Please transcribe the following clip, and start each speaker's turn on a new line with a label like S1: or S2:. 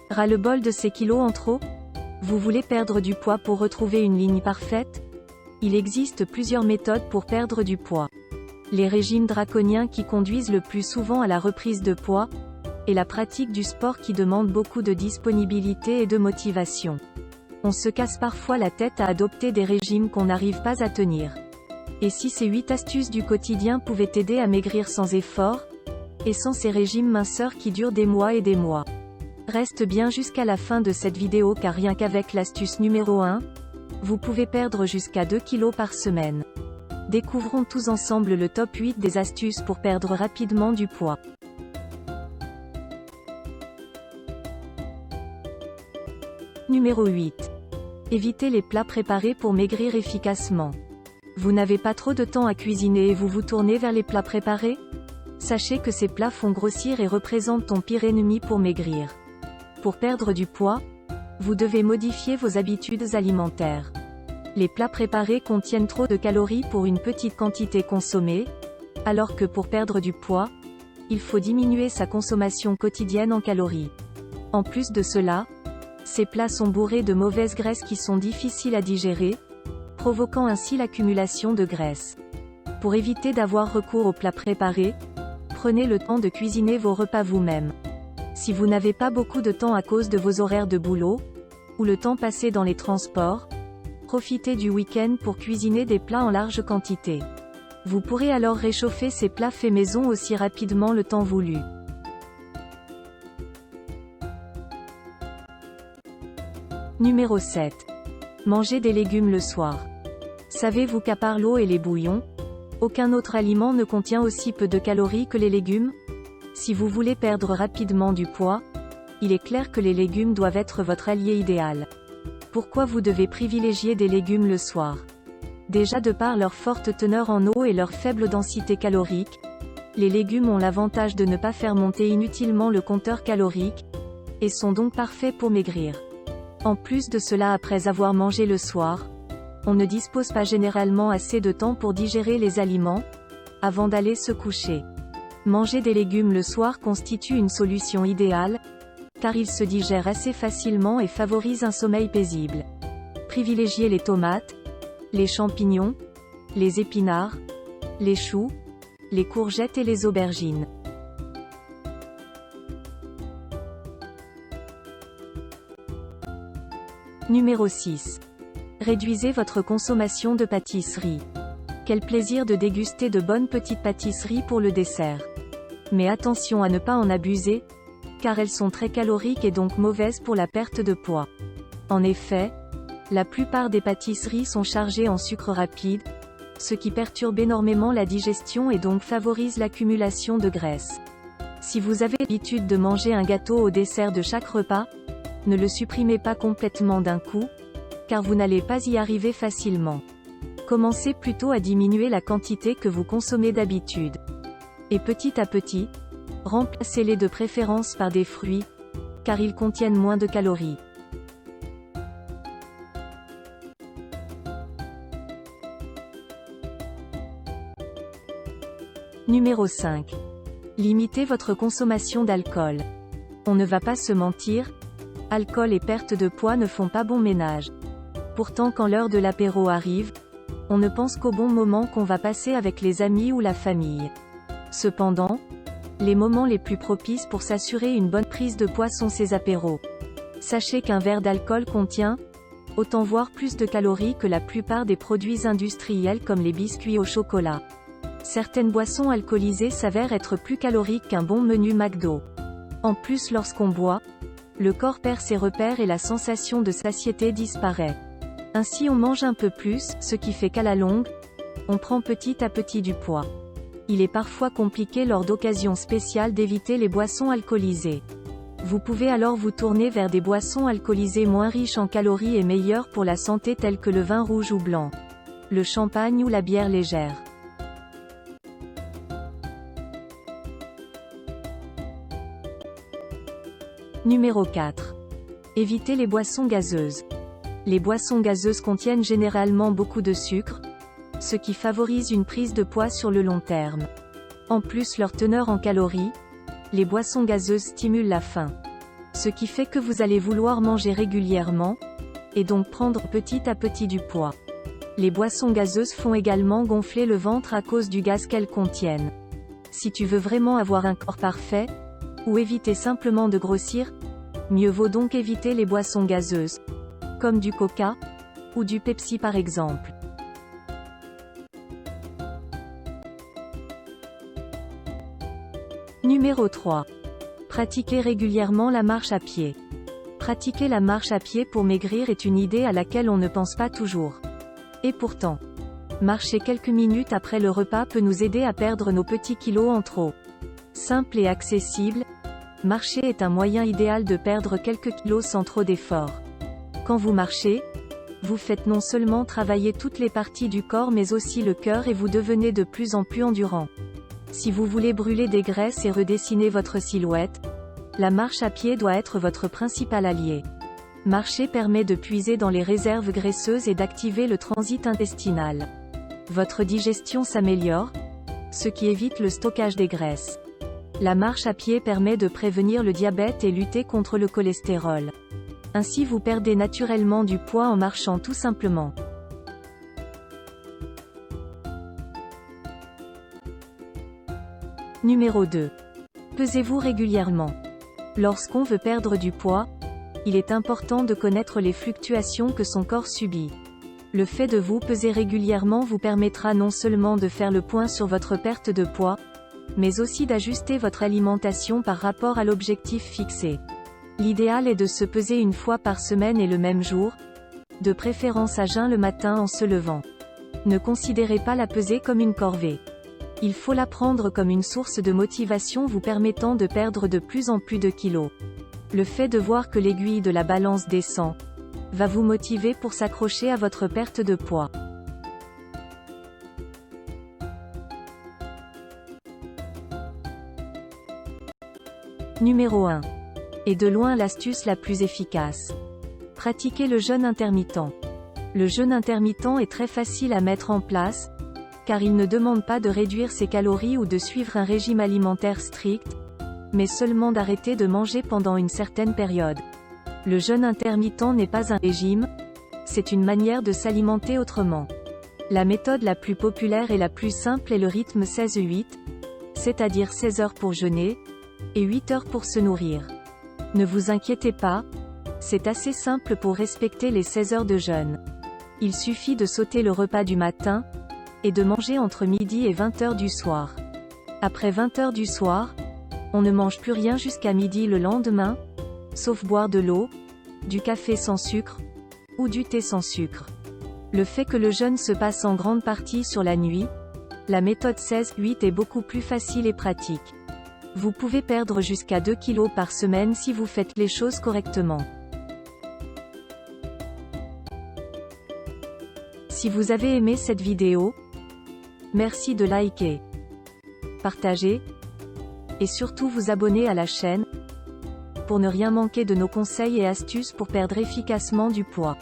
S1: Ras-le-bol de ces kilos en trop? Vous voulez perdre du poids pour retrouver une ligne parfaite? Il existe plusieurs méthodes pour perdre du poids. Les régimes draconiens qui conduisent le plus souvent à la reprise de poids, et la pratique du sport qui demande beaucoup de disponibilité et de motivation. On se casse parfois la tête à adopter des régimes qu'on n'arrive pas à tenir. Et si ces 8 astuces du quotidien pouvaient t'aider à maigrir sans effort, et sans ces régimes minceurs qui durent des mois et des mois? Reste bien jusqu'à la fin de cette vidéo car rien qu'avec l'astuce numéro 1, vous pouvez perdre jusqu'à 2 kg par semaine. Découvrons tous ensemble le top 8 des astuces pour perdre rapidement du poids. Numéro 8. Évitez les plats préparés pour maigrir efficacement. Vous n'avez pas trop de temps à cuisiner et vous vous tournez vers les plats préparés? Sachez que ces plats font grossir et représentent ton pire ennemi pour maigrir. Pour perdre du poids, vous devez modifier vos habitudes alimentaires. Les plats préparés contiennent trop de calories pour une petite quantité consommée, alors que pour perdre du poids, il faut diminuer sa consommation quotidienne en calories. En plus de cela, ces plats sont bourrés de mauvaises graisses qui sont difficiles à digérer, provoquant ainsi l'accumulation de graisse. Pour éviter d'avoir recours aux plats préparés, prenez le temps de cuisiner vos repas vous-même. Si vous n'avez pas beaucoup de temps à cause de vos horaires de boulot, ou le temps passé dans les transports, profitez du week-end pour cuisiner des plats en large quantité. Vous pourrez alors réchauffer ces plats faits maison aussi rapidement le temps voulu. Numéro 7. Mangez des légumes le soir. Savez-vous qu'à part l'eau et les bouillons, aucun autre aliment ne contient aussi peu de calories que les légumes? Si vous voulez perdre rapidement du poids, il est clair que les légumes doivent être votre allié idéal. Pourquoi vous devez privilégier des légumes le soir? Déjà de par leur forte teneur en eau et leur faible densité calorique, les légumes ont l'avantage de ne pas faire monter inutilement le compteur calorique, et sont donc parfaits pour maigrir. En plus de cela, après avoir mangé le soir, on ne dispose pas généralement assez de temps pour digérer les aliments, avant d'aller se coucher. Manger des légumes le soir constitue une solution idéale, car ils se digèrent assez facilement et favorisent un sommeil paisible. Privilégiez les tomates, les champignons, les épinards, les choux, les courgettes et les aubergines. Numéro 6. Réduisez votre consommation de pâtisserie. Quel plaisir de déguster de bonnes petites pâtisseries pour le dessert. Mais attention à ne pas en abuser, car elles sont très caloriques et donc mauvaises pour la perte de poids. En effet, la plupart des pâtisseries sont chargées en sucre rapide, ce qui perturbe énormément la digestion et donc favorise l'accumulation de graisse. Si vous avez l'habitude de manger un gâteau au dessert de chaque repas, ne le supprimez pas complètement d'un coup, car vous n'allez pas y arriver facilement. Commencez plutôt à diminuer la quantité que vous consommez d'habitude. Et petit à petit, remplacez-les de préférence par des fruits, car ils contiennent moins de calories. Numéro 5. Limitez votre consommation d'alcool. On ne va pas se mentir, alcool et perte de poids ne font pas bon ménage. Pourtant quand l'heure de l'apéro arrive, on ne pense qu'au bon moment qu'on va passer avec les amis ou la famille. Cependant, les moments les plus propices pour s'assurer une bonne prise de poids sont ces apéros. Sachez qu'un verre d'alcool contient, autant voire plus de calories que la plupart des produits industriels comme les biscuits au chocolat. Certaines boissons alcoolisées s'avèrent être plus caloriques qu'un bon menu McDo. En plus lorsqu'on boit, le corps perd ses repères et la sensation de satiété disparaît. Ainsi on mange un peu plus, ce qui fait qu'à la longue, on prend petit à petit du poids. Il est parfois compliqué lors d'occasions spéciales d'éviter les boissons alcoolisées. Vous pouvez alors vous tourner vers des boissons alcoolisées moins riches en calories et meilleures pour la santé telles que le vin rouge ou blanc, le champagne ou la bière légère. Numéro 4. Évitez les boissons gazeuses. Les boissons gazeuses contiennent généralement beaucoup de sucre, ce qui favorise une prise de poids sur le long terme. En plus leur teneur en calories, les boissons gazeuses stimulent la faim. Ce qui fait que vous allez vouloir manger régulièrement, et donc prendre petit à petit du poids. Les boissons gazeuses font également gonfler le ventre à cause du gaz qu'elles contiennent. Si tu veux vraiment avoir un corps parfait, ou éviter simplement de grossir, mieux vaut donc éviter les boissons gazeuses, comme du Coca, ou du Pepsi par exemple. Numéro 3. Pratiquez régulièrement la marche à pied. Pratiquer la marche à pied pour maigrir est une idée à laquelle on ne pense pas toujours. Et pourtant, marcher quelques minutes après le repas peut nous aider à perdre nos petits kilos en trop. Simple et accessible, marcher est un moyen idéal de perdre quelques kilos sans trop d'efforts. Quand vous marchez, vous faites non seulement travailler toutes les parties du corps mais aussi le cœur et vous devenez de plus en plus endurant. Si vous voulez brûler des graisses et redessiner votre silhouette, la marche à pied doit être votre principal allié. Marcher permet de puiser dans les réserves graisseuses et d'activer le transit intestinal. Votre digestion s'améliore, ce qui évite le stockage des graisses. La marche à pied permet de prévenir le diabète et lutter contre le cholestérol. Ainsi vous perdez naturellement du poids en marchant tout simplement. Numéro 2. Pesez-vous régulièrement. Lorsqu'on veut perdre du poids, il est important de connaître les fluctuations que son corps subit. Le fait de vous peser régulièrement vous permettra non seulement de faire le point sur votre perte de poids, mais aussi d'ajuster votre alimentation par rapport à l'objectif fixé. L'idéal est de se peser une fois par semaine et le même jour, de préférence à jeun le matin en se levant. Ne considérez pas la pesée comme une corvée. Il faut la prendre comme une source de motivation vous permettant de perdre de plus en plus de kilos. Le fait de voir que l'aiguille de la balance descend, va vous motiver pour s'accrocher à votre perte de poids. Numéro 1. Et de loin l'astuce la plus efficace. Pratiquez le jeûne intermittent. Le jeûne intermittent est très facile à mettre en place, car il ne demande pas de réduire ses calories ou de suivre un régime alimentaire strict, mais seulement d'arrêter de manger pendant une certaine période. Le jeûne intermittent n'est pas un régime, c'est une manière de s'alimenter autrement. La méthode la plus populaire et la plus simple est le rythme 16-8, c'est-à-dire 16 heures pour jeûner, et 8 heures pour se nourrir. Ne vous inquiétez pas, c'est assez simple pour respecter les 16 heures de jeûne. Il suffit de sauter le repas du matin, et de manger entre midi et 20 heures du soir. Après 20 heures du soir, on ne mange plus rien jusqu'à midi le lendemain, sauf boire de l'eau, du café sans sucre, ou du thé sans sucre. Le fait que le jeûne se passe en grande partie sur la nuit, la méthode 16-8 est beaucoup plus facile et pratique. Vous pouvez perdre jusqu'à 2 kg par semaine si vous faites les choses correctement. Si vous avez aimé cette vidéo, merci de liker, partager, et surtout vous abonner à la chaîne, pour ne rien manquer de nos conseils et astuces pour perdre efficacement du poids.